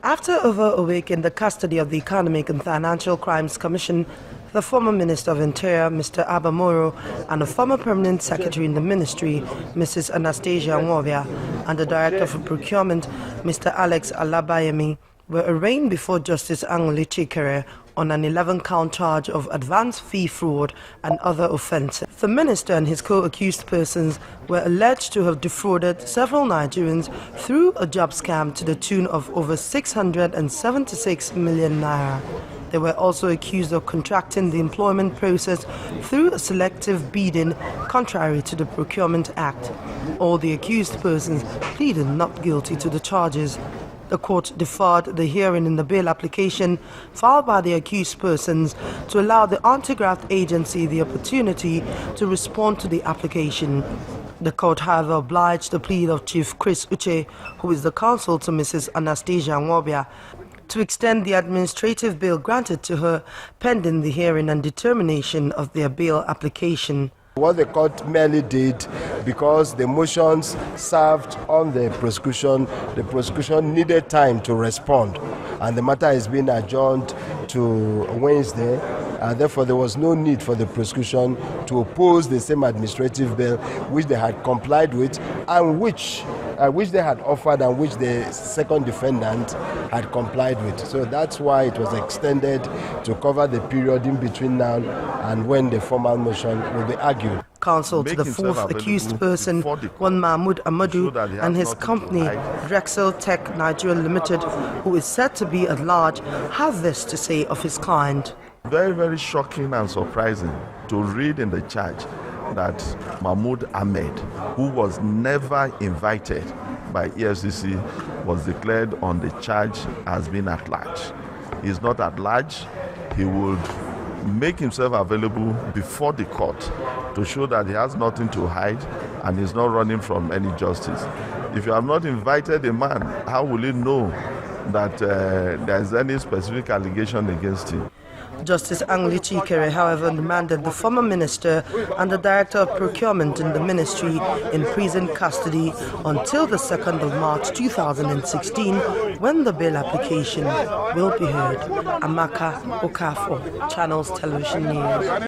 After over a week in the custody of the Economic and Financial Crimes Commission, the former Minister of Interior, Mr. Abba Moro, and the former Permanent Secretary in the Ministry, Mrs. Anastasia Nwobia, and the Director for Procurement, Mr. Alex Alabayemi, were arraigned before Justice Anguli Chikere on an 11-count charge of advance fee fraud and other offences. The minister and his co-accused persons were alleged to have defrauded several Nigerians through a job scam to the tune of over 676 million naira. They were also accused of contracting the employment process through selective bidding contrary to the Procurement Act. All the accused persons pleaded not guilty to the charges. The court deferred the hearing in the bail application filed by the accused persons to allow the Anti-graft agency the opportunity to respond to the application. The court, however, obliged the plea of Chief Chris Uche, who is the counsel to Mrs. Anastasia Nwobia, to extend the administrative bail granted to her pending the hearing and determination of their bail application. What the court merely did, because the motions served on the prosecution needed time to respond, and the matter is being adjourned to Wednesday, and therefore there was no need for the prosecution to oppose the same administrative bail which they had complied with and which they had offered and which the second defendant had complied with. So that's why it was extended to cover the period in between now and when the formal motion will be argued. Counsel to the fourth accused person, one Mahmoud Amadu, and his company, Drexel Tech Nigeria Limited, who is said to be at large, have this to say of his client. Very, very shocking and surprising to read in the charge that Mahmoud Ahmed, who was never invited by EFCC, was declared on the charge as being at large. He is not at large. He would make himself available before the court to show that he has nothing to hide and is not running from any justice. If you have not invited a man, how will he know that there is any specific allegation against him? Justice Anguli Chikere, however, remanded the former minister and the director of procurement in the ministry in prison custody until the 2nd of March 2016, when the bail application will be heard. Amaka Okafor, Channels Television News.